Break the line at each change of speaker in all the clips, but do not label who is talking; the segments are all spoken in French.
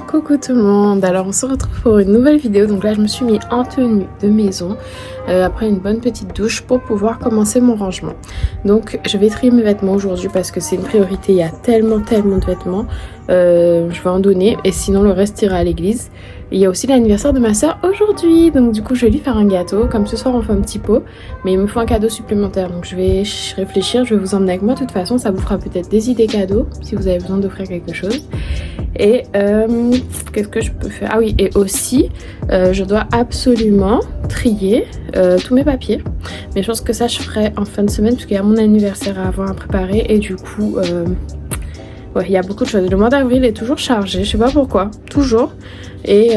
Coucou tout le monde, alors on se retrouve pour une nouvelle vidéo. Donc là je me suis mis en tenue de maison après une bonne petite douche pour pouvoir commencer mon rangement. Donc je vais trier mes vêtements aujourd'hui parce que c'est une priorité, il y a tellement de vêtements. Je vais en donner et sinon le reste ira à l'église. Il y a aussi l'anniversaire de ma soeur aujourd'hui, donc du coup je vais lui faire un gâteau. Comme ce soir on fait un petit pot, mais il me faut un cadeau supplémentaire, donc je vais réfléchir, je vais vous emmener avec moi. De toute façon ça vous fera peut-être des idées cadeaux si vous avez besoin d'offrir quelque chose. Et qu'est-ce que je peux faire? Ah oui, et aussi je dois absolument trier tous mes papiers, mais je pense que ça je ferai en fin de semaine parce qu'il y a mon anniversaire à avoir à préparer et du coup ouais, il y a beaucoup de choses. Le mois d'avril est toujours chargé, je sais pas pourquoi, toujours. Et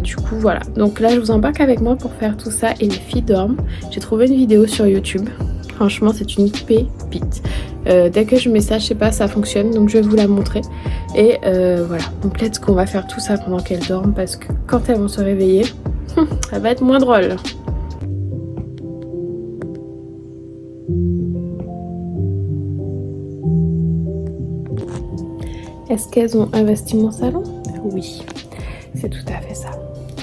du coup voilà, donc là je vous embarque avec moi pour faire tout ça et les filles dorment. J'ai trouvé une vidéo sur YouTube, franchement c'est une pépite. Dès que je mets ça, je sais pas, ça fonctionne, donc je vais vous la montrer. Et voilà, donc let's go, on va faire tout ça pendant qu'elles dorment parce que quand elles vont se réveiller, ça va être moins drôle. Est-ce qu'elles ont investi mon salon? Oui, c'est tout à fait ça.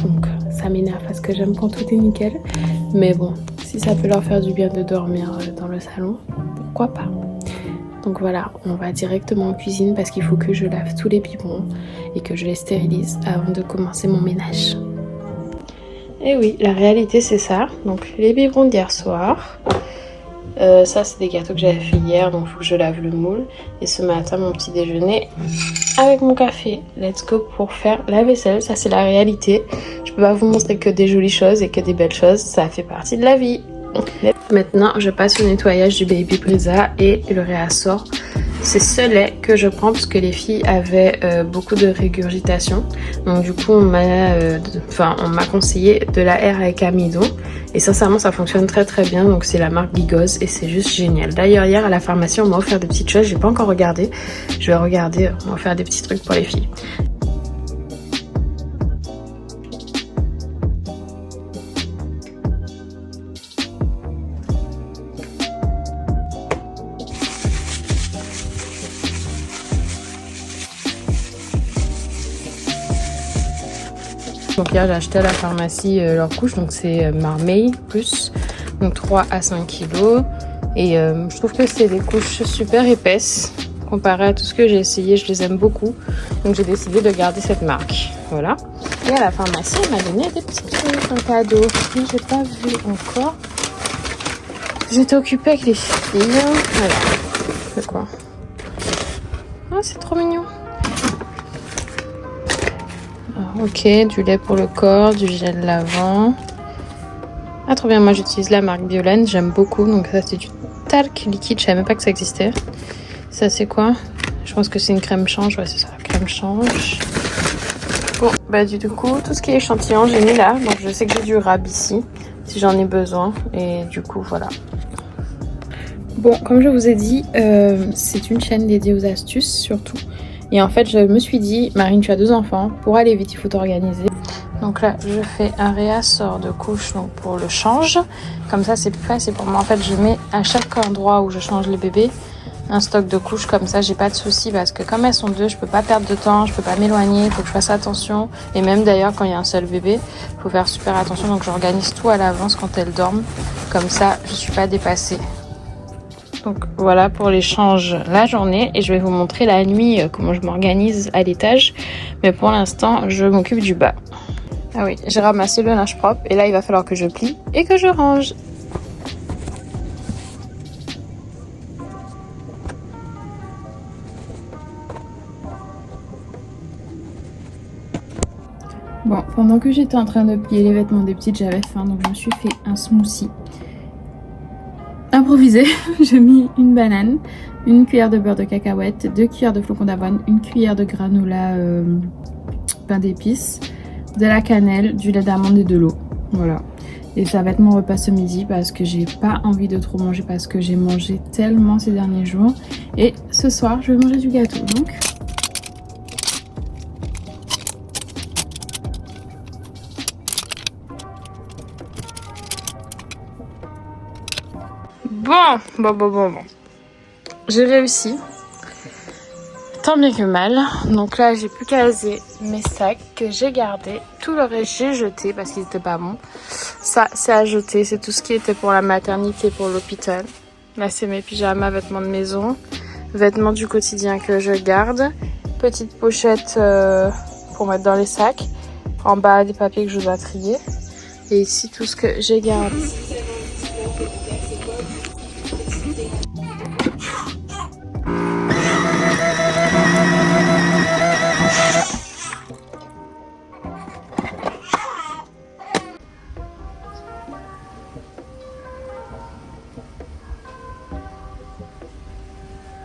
Donc ça m'énerve parce que j'aime quand tout est nickel. Mais bon, si ça peut leur faire du bien de dormir dans le salon, pourquoi pas? Donc voilà, on va directement en cuisine parce qu'il faut que je lave tous les biberons et que je les stérilise avant de commencer mon ménage. Et oui, la réalité c'est ça. Donc les biberons d'hier soir. Ça c'est des gâteaux que j'avais fait hier, donc il faut que je lave le moule. Et ce matin mon petit déjeuner avec mon café. Let's go pour faire la vaisselle, ça c'est la réalité. Je peux pas vous montrer que des jolies choses et que des belles choses, ça fait partie de la vie. Maintenant je passe au nettoyage du Baby Brisa et le réassort. C'est ce lait que je prends parce que les filles avaient beaucoup de régurgitation. Donc du coup on m'a conseillé de la R avec amidon. Et sincèrement ça fonctionne très bien. Donc c'est la marque Gigoz et c'est juste génial. D'ailleurs hier à la pharmacie on m'a offert des petites choses. J'ai pas encore regardé. Je vais regarder, on va faire des petits trucs pour les filles. Donc hier j'ai acheté à la pharmacie leur couche, donc c'est Marmeille plus, donc 3 à 5 kilos. Et je trouve que c'est des couches super épaisses comparé à tout ce que j'ai essayé, je les aime beaucoup. Donc j'ai décidé de garder cette marque, voilà. Et à la pharmacie elle m'a donné des petits trucs, un cadeau, que j'ai pas vu encore. J'étais occupée avec les filles, voilà. C'est quoi? Ah c'est trop mignon. Ok, du lait pour le corps, du gel lavant. Ah trop bien, moi j'utilise la marque Biolène, j'aime beaucoup. Donc ça c'est du talc liquide, je savais même pas que ça existait. Ça c'est quoi? Je pense que c'est une crème change, ouais c'est ça, crème change. Bon bah du coup tout ce qui est échantillon j'ai mis là. Donc je sais que j'ai du rab ici, si j'en ai besoin. Et du coup voilà. Bon comme je vous ai dit, c'est une chaîne dédiée aux astuces surtout. Et en fait, je me suis dit, Marine, tu as 2 enfants, pour aller vite, il faut t'organiser. Donc là, je fais un réassort de couches donc pour le change. Comme ça, c'est plus facile pour moi. En fait, je mets à chaque endroit où je change le bébé un stock de couches. Comme ça, j'ai pas de soucis parce que comme elles sont 2, je peux pas perdre de temps, je peux pas m'éloigner, il faut que je fasse attention. Et même d'ailleurs, quand il y a un seul bébé, il faut faire super attention. Donc j'organise tout à l'avance quand elles dorment. Comme ça, je suis pas dépassée. Donc voilà pour l'échange la journée et je vais vous montrer la nuit comment je m'organise à l'étage. Mais pour l'instant je m'occupe du bas. Ah oui, j'ai ramassé le linge propre et là il va falloir que je plie et que je range. Bon, pendant que j'étais en train de plier les vêtements des petites, j'avais faim donc je me suis fait un smoothie. Improvisé, j'ai mis une banane, une cuillère de beurre de cacahuète, 2 cuillères de flocons d'avoine, une cuillère de granola pain d'épices, de la cannelle, du lait d'amande et de l'eau. Voilà. Et ça va être mon repas ce midi parce que j'ai pas envie de trop manger parce que j'ai mangé tellement ces derniers jours. Et ce soir, je vais manger du gâteau. Donc bon. J'ai réussi. tant bien que mal. Donc là, j'ai plus qu'à caser mes sacs que j'ai gardés. Tout le reste, j'ai jeté parce qu'ils étaient pas bons. Ça, c'est à jeter. C'est tout ce qui était pour la maternité, pour l'hôpital. Là, c'est mes pyjamas, vêtements de maison, vêtements du quotidien que je garde. Petite pochette pour mettre dans les sacs. En bas, des papiers que je dois trier. Et ici, tout ce que j'ai gardé.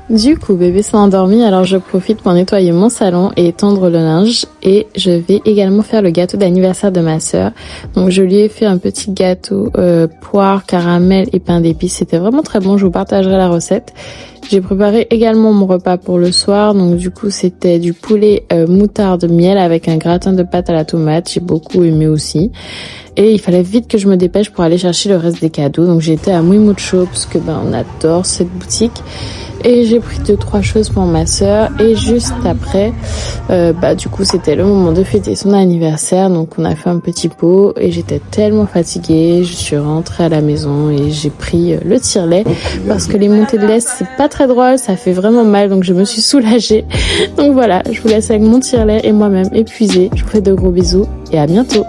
Du coup, bébé s'est endormi, alors je profite pour nettoyer mon salon et étendre le linge. Et je vais également faire le gâteau d'anniversaire de ma sœur. Donc je lui ai fait un petit gâteau poire, caramel et pain d'épices. C'était vraiment très bon, je vous partagerai la recette. J'ai préparé également mon repas pour le soir. Donc du coup, c'était du poulet moutarde miel avec un gratin de pâte à la tomate. J'ai beaucoup aimé aussi. Et il fallait vite que je me dépêche pour aller chercher le reste des cadeaux. Donc j'ai été à Muy Mucho parce que on adore cette boutique. Et j'ai pris 2-3 choses pour ma sœur. Et juste après, du coup, c'était le moment de fêter son anniversaire. Donc on a fait un petit pot et j'étais tellement fatiguée. Je suis rentrée à la maison et j'ai pris le tire-lait parce que les montées de lait, c'est pas très drôle, ça fait vraiment mal. Donc je me suis soulagée. Donc voilà, je vous laisse avec mon tire-lait et moi-même épuisée. Je vous fais de gros bisous et à bientôt.